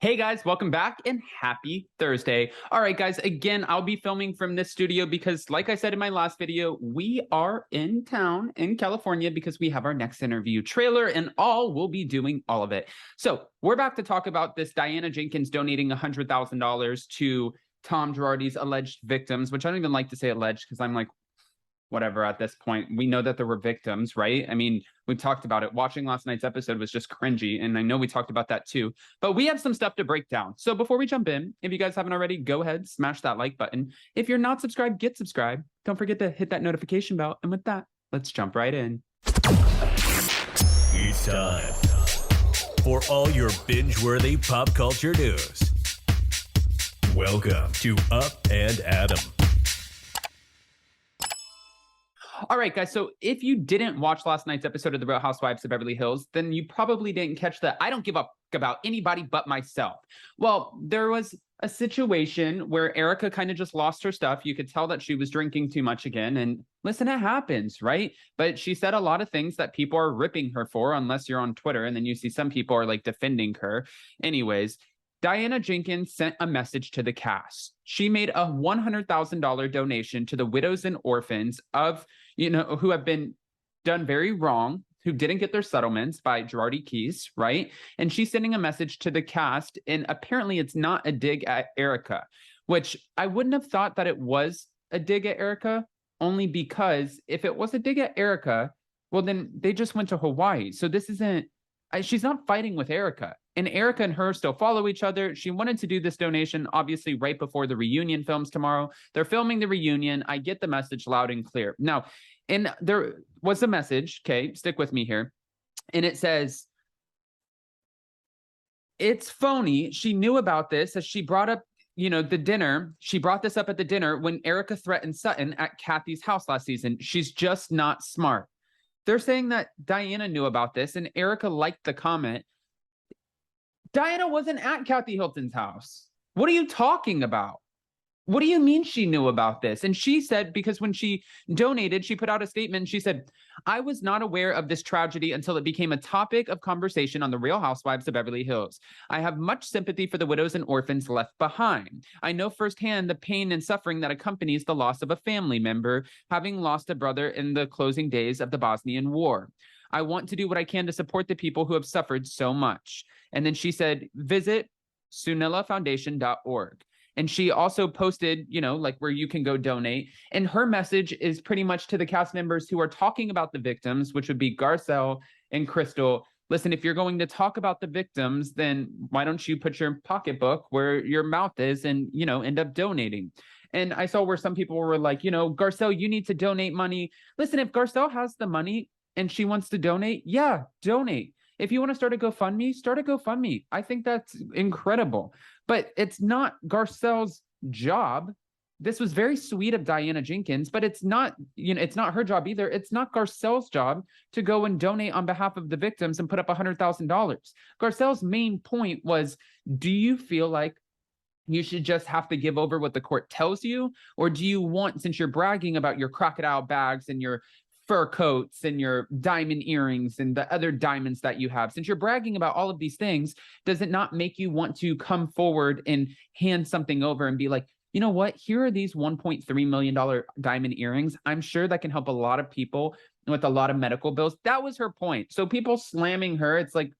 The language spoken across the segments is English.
Hey guys, welcome back and happy Thursday. All right, guys, again, I'll be filming from this studio because, like I said in my last video, we are in town in California because we have our next interview trailer and all. We'll be doing all of it. So we're back to talk about this Diana Jenkins donating $100,000 to Tom Girardi's alleged victims, which I don't even like to say alleged because I'm like, whatever at this point. We know that there were victims, right? I mean, we talked about it. Watching last night's episode was just cringy, and I know we talked about that too. But we have some stuff to break down. So before we jump in, if you guys haven't already, go ahead, smash that like button. If you're not subscribed, get subscribed. Don't forget to hit that notification bell. And with that, let's jump right in. It's time for all your binge-worthy pop culture news. Welcome to Up and Adam. All right, guys. So if you didn't watch last night's episode of The Real Housewives of Beverly Hills, then you probably didn't catch the I don't give a about anybody but myself. Well, there was a situation where Erika kind of just lost her stuff. You could tell that she was drinking too much again. And listen, it happens, right? But she said a lot of things that people are ripping her for, unless you're on Twitter. And then you see some people are like defending her. Anyways, Diana Jenkins sent a message to the cast. She made a $100,000 donation to the widows and orphans of, who have been done very wrong, who didn't get their settlements by Girardi Keys, right? And she's sending a message to the cast, and apparently it's not a dig at Erika, which I wouldn't have thought that it was a dig at Erika, only because if it was a dig at Erika, well, then they just went to Hawaii. So this isn't, she's not fighting with Erika. And Erika and her still follow each other. She wanted to do this donation, obviously, right before the reunion films tomorrow. They're filming the reunion. I get the message loud and clear. Now, and there was a message, okay, stick with me here. And it says, it's phony. She knew about this as she brought up, the dinner. She brought this up at the dinner when Erika threatened Sutton at Kathy's house last season. She's just not smart. They're saying that Diana knew about this and Erika liked the comment. Diana wasn't at Kathy Hilton's house. What are you talking about? What do you mean she knew about this? And she said, because when she donated, she put out a statement. She said, I was not aware of this tragedy until it became a topic of conversation on The Real Housewives of Beverly Hills. I have much sympathy for the widows and orphans left behind. I know firsthand the pain and suffering that accompanies the loss of a family member, having lost a brother in the closing days of the Bosnian War. I want to do what I can to support the people who have suffered so much. And then she said, visit sunilafoundation.org. And she also posted, like where you can go donate. And her message is pretty much to the cast members who are talking about the victims, which would be Garcelle and Crystal. Listen, if you're going to talk about the victims, then why don't you put your pocketbook where your mouth is and, end up donating? And I saw where some people were like, Garcelle, you need to donate money. Listen, if Garcelle has the money and she wants to donate, yeah, donate. If you want to start a GoFundMe, start a GoFundMe. I think that's incredible. But it's not Garcelle's job. This was very sweet of Diana Jenkins, but it's not, it's not her job either. It's not Garcelle's job to go and donate on behalf of the victims and put up $100,000. Garcelle's main point was, do you feel like you should just have to give over what the court tells you? Or do you want, since you're bragging about your crocodile bags and your fur coats and your diamond earrings and the other diamonds that you have, since you're bragging about all of these things, does it not make you want to come forward and hand something over and be like, you know what, here are these $1.3 million diamond earrings. I'm sure that can help a lot of people with a lot of medical bills. That was her point. So people slamming her, it's like,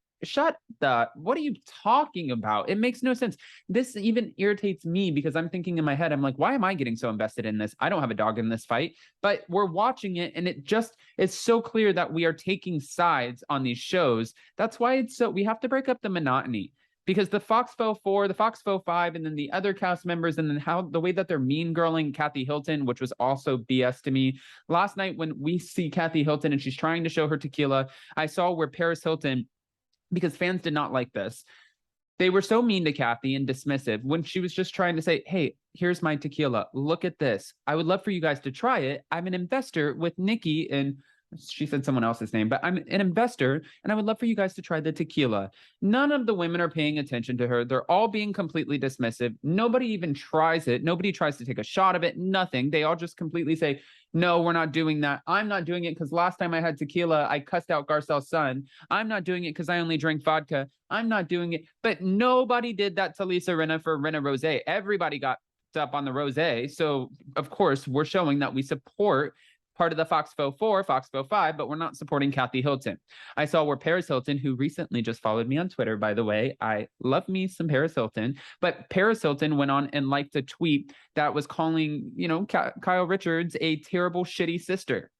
what are you talking about? It makes no sense. This even irritates me because I'm thinking in my head, I'm like, why am I getting so invested in this? I don't have a dog in this fight, but we're watching it and it's so clear that we are taking sides on these shows. That's why we have to break up the monotony, because the Foxfo 4, the Foxfo 5, and then the other cast members, and then the way that they're mean girling Kathy Hilton, which was also BS to me. Last night when we see Kathy Hilton and she's trying to show her tequila, I saw where Paris Hilton, because fans did not like this, they were so mean to Kathy and dismissive when she was just trying to say, hey, here's my tequila. Look at this. I would love for you guys to try it. I'm an investor with Nikki and she said someone else's name, but I'm an investor and I would love for you guys to try the tequila. None of the women are paying attention to her. They're all being completely dismissive. Nobody even tries it. Nobody tries to take a shot of it. Nothing. They all just completely say, no, we're not doing that. I'm not doing it because last time I had tequila, I cussed out Garcelle's son. I'm not doing it because I only drink vodka. I'm not doing it. But nobody did that to Lisa Rinna for Rinna Rosé. Everybody got up on the rosé. So, of course, we're showing that we support part of the Foxfo 4, Foxfo 5, but we're not supporting Kathy Hilton. I saw where Paris Hilton, who recently just followed me on Twitter, by the way, I love me some Paris Hilton, but Paris Hilton went on and liked a tweet that was calling, you know, Kyle Richards a terrible, shitty sister.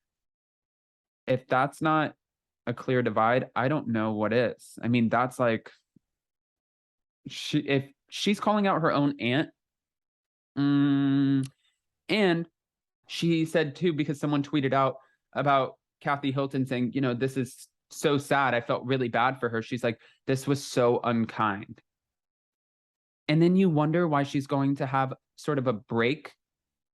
If that's not a clear divide, I don't know what is. I mean, that's like, if she's calling out her own aunt, and she said too, because someone tweeted out about Kathy Hilton saying, you know, this is so sad. I felt really bad for her. She's like, this was so unkind. And then you wonder why she's going to have sort of a break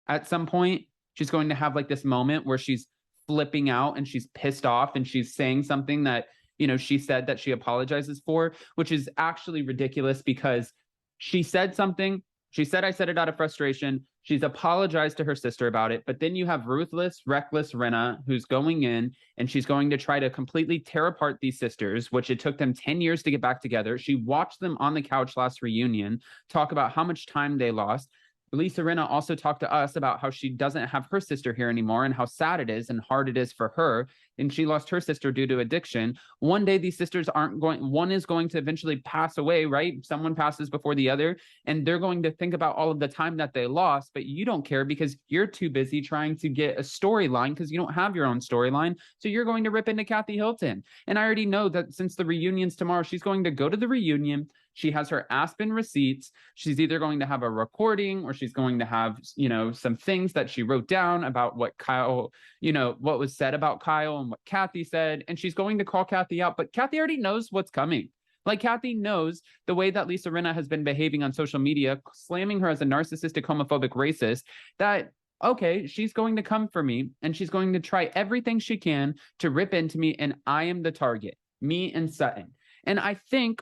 at some point. She's going to have like this moment where she's flipping out and she's pissed off and she's saying something that, you know, she said that she apologizes for, which is actually ridiculous because she said something. She said, I said it out of frustration. She's apologized to her sister about it. But then you have ruthless, reckless Rinna, who's going in and she's going to try to completely tear apart these sisters, which it took them 10 years to get back together. She watched them on the couch last reunion, talk about how much time they lost. Lisa Rinna also talked to us about how she doesn't have her sister here anymore and how sad it is and hard it is for her. And she lost her sister due to addiction. One day, these sisters aren't going, one is going to eventually pass away, right? Someone passes before the other, and they're going to think about all of the time that they lost, but you don't care because you're too busy trying to get a storyline because you don't have your own storyline. So you're going to rip into Kathy Hilton. And I already know that since the reunion's tomorrow, she's going to go to the reunion. She has her Aspen receipts. She's either going to have a recording or she's going to have, you know, some things that she wrote down about what Kyle, you know, what was said about Kyle and what Kathy said. And she's going to call Kathy out, but Kathy already knows what's coming. Like Kathy knows the way that Lisa Rinna has been behaving on social media, slamming her as a narcissistic, homophobic racist, that okay, she's going to come for me and she's going to try everything she can to rip into me. And I am the target, me and Sutton. And I think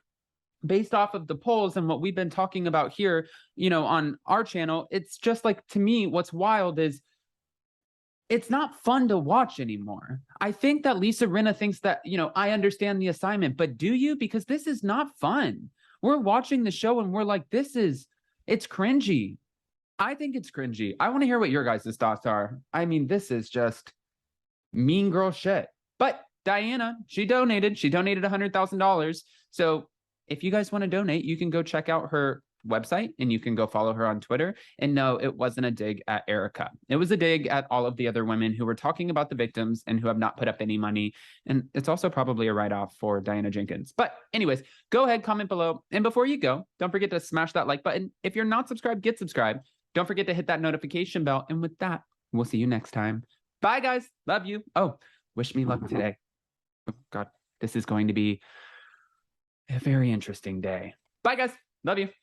based off of the polls and what we've been talking about here, you know, on our channel, it's just like, to me, what's wild is it's not fun to watch anymore. I think that Lisa Rinna thinks that, you know, I understand the assignment, but do you? Because this is not fun. We're watching the show and we're like, it's cringy. I think it's cringy. I want to hear what your guys' thoughts are. I mean, this is just mean girl shit. But Diana, she donated $100,000. So if you guys want to donate, you can go check out her website and you can go follow her on Twitter. And no, it wasn't a dig at Erika. It was a dig at all of the other women who were talking about the victims and who have not put up any money. And it's also probably a write-off for Diana Jenkins. But anyways, go ahead, comment below. And before you go, don't forget to smash that like button. If you're not subscribed, get subscribed. Don't forget to hit that notification bell. And with that, we'll see you next time. Bye, guys. Love you. Oh, wish me luck today. Oh, God, this is going to be a very interesting day. Bye, guys. Love you.